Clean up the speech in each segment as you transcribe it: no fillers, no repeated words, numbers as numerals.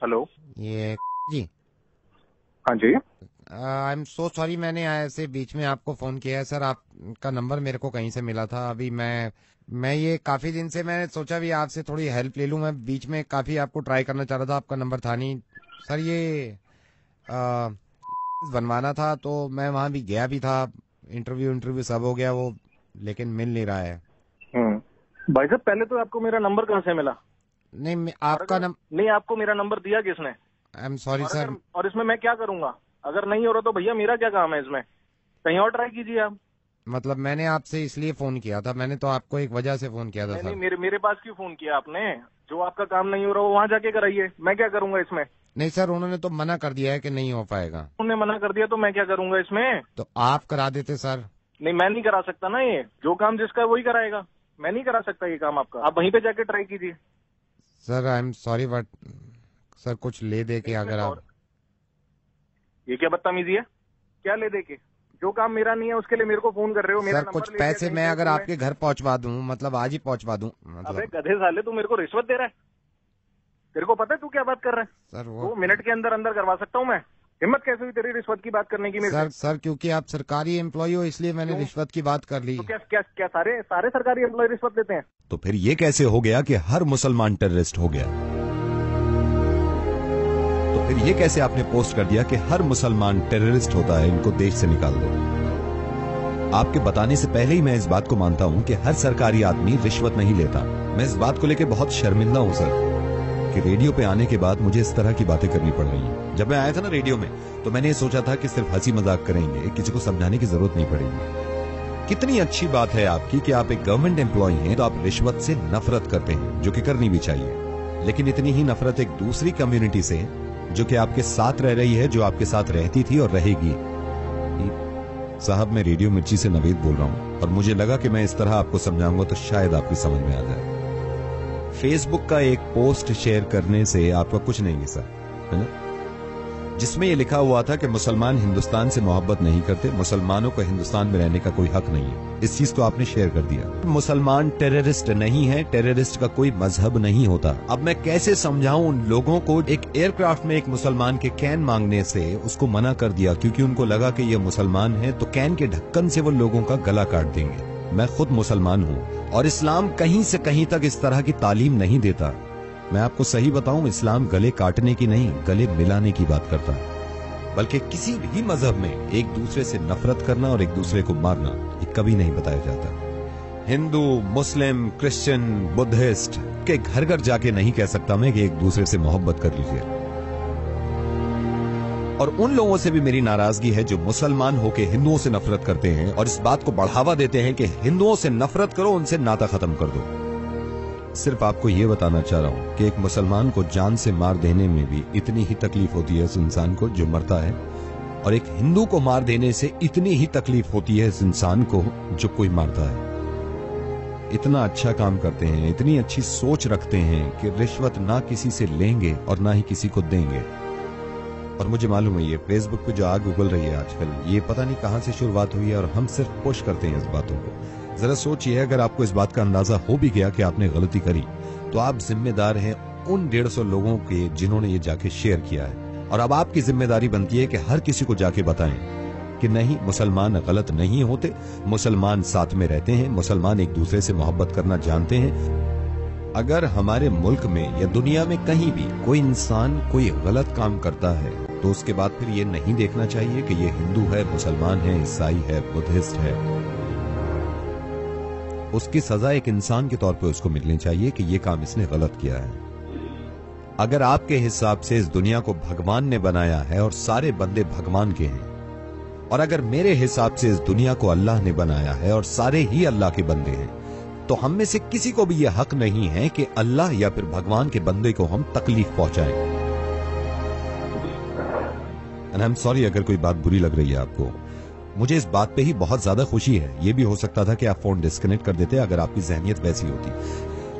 Hello. ये जी। हाँ जी। I am so sorry, मैंने ऐसे बीच में आपको फोन किया है सर। आपका नंबर मेरे को कहीं से मिला था। अभी मैं ये काफी दिन से मैंने सोचा भी आपसे थोड़ी हेल्प ले लूं। मैं बीच में काफी आपको ट्राई करना चाह रहा था, आपका नंबर था नहीं सर। ये आ, बनवाना था तो मैं वहां भी गया भी था। इंटरव्यू इंटरव्यू सब हो गया वो, लेकिन मिल नहीं रहा है। भाई साहब, पहले तो आपको मेरा नंबर कहाँ से मिला? नहीं और आपका अगर नहीं, आपको मेरा नंबर दिया किसने? आई एम सॉरी और सर। अगर और इसमें मैं क्या करूंगा? अगर नहीं हो रहा तो भैया मेरा क्या काम है इसमें? कहीं और ट्राई कीजिए आप। मतलब मैंने आपसे इसलिए फोन किया था, मैंने तो आपको एक वजह से फोन किया था नहीं नहीं, सर। मेरे पास क्यों फोन किया आपने? जो आपका काम नहीं हो रहा वो वहां जाके कराइए, मैं क्या करूंगा इसमें? नहीं सर, उन्होंने तो मना कर दिया है कि नहीं हो पाएगा। उन्होंने मना कर दिया तो मैं क्या करूंगा इसमें? तो आप करा देते सर। नहीं, मैं नहीं करा सकता ना। ये जो काम जिसका है वही कराएगा। मैं नहीं करा सकता ये काम आपका। आप वहीं पे जाके ट्राई कीजिए। Sir I am sorry but sir कुछ ले दे के इसमें अगर आप। और ये क्या बदतमीजी है? क्या ले दे के? जो काम मेरा नहीं है उसके लिए मेरे को फोन कर रहे हो? मेरा सर कुछ नंबर ले लिया पैसे कहीं मैं से अगर तुमने? आपके घर पहुंचवा दूं, मतलब आज ही पहुंचवा दूं अबे मतलब। गधे साले, तू मेरे को रिश्वत दे रहा है? तेरे को पता है तू क्या बात कर रहा है? सर वो 2 मिनट के अंदर अंदर करवा सकता हूँ मैं। हिम्मत कैसे हुई तेरी रिश्वत की बात करने की मेरे सर से? सर क्योंकि आप सरकारी एम्प्लॉय हो इसलिए मैंने क्यों? रिश्वत की बात कर ली। तो क्या क्या क्या सारे सारे सरकारी एम्प्लॉय रिश्वत लेते हैं? तो फिर ये कैसे हो गया कि हर मुसलमान टेररिस्ट हो गया? तो फिर ये कैसे आपने पोस्ट कर दिया कि हर मुसलमान टेररिस्ट होता है, इनको देश से निकाल दो? आपके बताने से पहले ही मैं इस बात को मानता हूं कि हर सरकारी आदमी रिश्वत नहीं लेता। मैं इस बात को लेकर बहुत शर्मिंदा हूं सर कि रेडियो पे आने के बाद मुझे इस तरह की बातें करनी पड़ रही हैं। जब मैं आया था ना रेडियो में, तो मैंने ये सोचा था कि सिर्फ हंसी मजाक करेंगे, किसी को समझाने की जरूरत नहीं पड़ेगी। कितनी अच्छी बात है आपकी कि आप एक गवर्नमेंट एम्प्लॉय हैं तो आप रिश्वत से नफरत करते हैं, जो कि करनी भी चाहिए। लेकिन इतनी ही नफरत एक दूसरी कम्युनिटी से, जो कि आपके साथ रह रही है, जो आपके साथ रहती थी और रहेगी। साहब, मैं रेडियो मिर्ची से नवीद बोल रहा हूं और मुझे लगा कि मैं इस तरह आपको समझाऊंगा तो शायद आपकी समझ में आ जाए। फेसबुक का एक पोस्ट शेयर करने से आपका कुछ नहीं है सर, है ना, जिसमें यह लिखा हुआ था कि मुसलमान हिंदुस्तान से मोहब्बत नहीं करते, मुसलमानों को हिंदुस्तान में रहने का कोई हक नहीं है। इस चीज को आपने शेयर कर दिया। मुसलमान टेररिस्ट नहीं है, टेररिस्ट का कोई मजहब नहीं होता। अब मैं कैसे समझाऊं उन लोगों को? एक एयरक्राफ्ट में एक मुसलमान के कैन मांगने से उसको मना कर दिया क्योंकि उनको लगा कि ये मुसलमान है, तो कैन के ढक्कन से वो लोगों का गला काट देंगे। मैं खुद मुसलमान हूं और इस्लाम कहीं से कहीं तक इस तरह की तालीम नहीं देता। मैं आपको सही बताऊं, इस्लाम गले काटने की नहीं, गले मिलाने की बात करता है। बल्कि किसी भी मजहब में एक दूसरे से नफरत करना और एक दूसरे को मारना ये कभी नहीं बताया जाता। हिंदू, मुस्लिम, क्रिश्चियन, बुद्धिस्ट के घर घर जाके नहीं कह सकता मैं कि एक दूसरे से मोहब्बत कर लीजिए। और उन लोगों से भी मेरी नाराजगी है जो मुसलमान होके हिंदुओं से नफरत करते हैं और इस बात को बढ़ावा देते हैं कि हिंदुओं से नफरत करो, उनसे नाता खत्म कर दो। सिर्फ आपको यह बताना चाह रहा हूं कि एक मुसलमान को जान से मार देने में भी इतनी ही तकलीफ होती है उस इंसान को जो मरता है, और एक हिंदू को मार देने से इतनी ही तकलीफ होती है इस इंसान को जो कोई मारता है। इतना अच्छा काम करते हैं, इतनी अच्छी सोच रखते हैं कि रिश्वत ना किसी से लेंगे और ना ही किसी को देंगे। और मुझे मालूम है ये फेसबुक पे जो आग उगल रही है आजकल, ये पता नहीं कहां से शुरुआत हुई है और हम सिर्फ पुश करते हैं इस बातों को। जरा सोचिए, अगर आपको इस बात का अंदाजा हो भी गया कि आपने गलती करी, तो आप जिम्मेदार हैं उन 150 लोगों के जिन्होंने ये जाके शेयर किया है। और अब आपकी जिम्मेदारी बनती है कि हर किसी को जाके बताएं कि नहीं, मुसलमान गलत नहीं होते, मुसलमान साथ में रहते हैं, मुसलमान एक दूसरे से मोहब्बत करना जानते हैं। अगर हमारे मुल्क में या दुनिया में कहीं भी कोई इंसान कोई गलत काम करता है तो उसके बाद फिर ये नहीं देखना चाहिए कि ये हिंदू है, मुसलमान है, ईसाई है, बुद्धिस्ट है। उसकी सजा एक इंसान के तौर पे उसको मिलनी चाहिए कि ये काम इसने गलत किया है। अगर आपके हिसाब से इस दुनिया को भगवान ने बनाया है और सारे बंदे भगवान के हैं, और अगर मेरे हिसाब से इस दुनिया को अल्लाह ने बनाया है और सारे ही अल्लाह के बंदे हैं, तो हम में से किसी को भी यह हक नहीं है कि अल्लाह या फिर भगवान के बंदे को हम तकलीफ पहुंचाएं। एंड आई एम सॉरी अगर कोई बात बुरी लग रही है आपको। मुझे इस बात पे ही बहुत ज्यादा खुशी है। यह भी हो सकता था कि आप फोन डिस्कनेक्ट कर देते अगर आपकी जहनियत वैसी होती,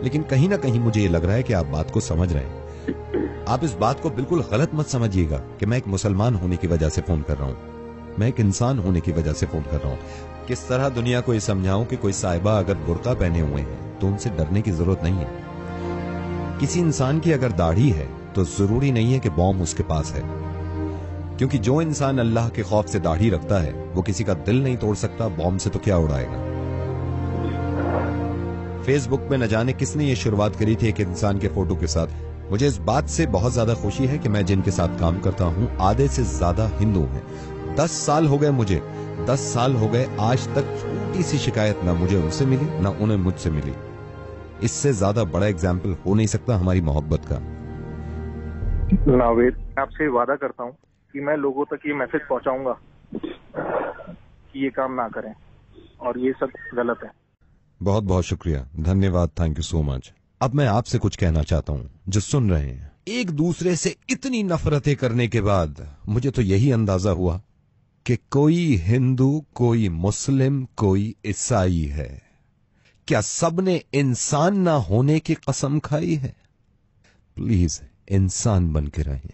लेकिन कहीं ना कहीं मुझे ये लग रहा है कि आप बात को समझ रहे हैं। आप इस बात को बिल्कुल गलत मत समझिएगा कि मैं एक मुसलमान होने की वजह से फोन कर रहा हूं। मैं एक इंसान होने की वजह से फोन कर रहा हूं। किस तरह दुनिया को ये समझाऊं कि कोई साहिबा अगर बुर्का पहने हुए हैं तो उनसे डरने की जरूरत नहीं है। किसी इंसान की अगर दाढ़ी है तो जरूरी नहीं है कि बॉम्ब उसके पास है, क्योंकि जो इंसान अल्लाह के खौफ से दाढ़ी रखता है वो किसी का दिल नहीं तोड़ सकता, बॉम्ब से तो क्या उड़ाएगा। फेसबुक पे न जाने किसने ये शुरुआत करी थी एक इंसान के फोटो के साथ। मुझे इस बात से बहुत ज्यादा खुशी है कि मैं जिनके साथ काम करता हूं आधे से ज्यादा हिंदू हैं। 10 साल हो गए मुझे, 10 साल हो गए, आज तक छोटी सी शिकायत ना मुझे उनसे मिली ना उन्हें मुझसे मिली। इससे ज्यादा बड़ा एग्जाम्पल हो नहीं सकता हमारी मोहब्बत का। नावेद, आपसे वादा करता हूँ कि मैं लोगों तक ये मैसेज पहुंचाऊंगा कि ये काम ना करें और ये सब गलत है। बहुत बहुत शुक्रिया, धन्यवाद, थैंक यू सो मच। अब मैं आपसे कुछ कहना चाहता हूं जो सुन रहे हैं। एक दूसरे से इतनी नफरतें करने के बाद मुझे तो यही अंदाजा हुआ कि कोई हिंदू, कोई मुस्लिम, कोई ईसाई है। क्या सबने इंसान ना होने की कसम खाई है? प्लीज इंसान बन के रहें।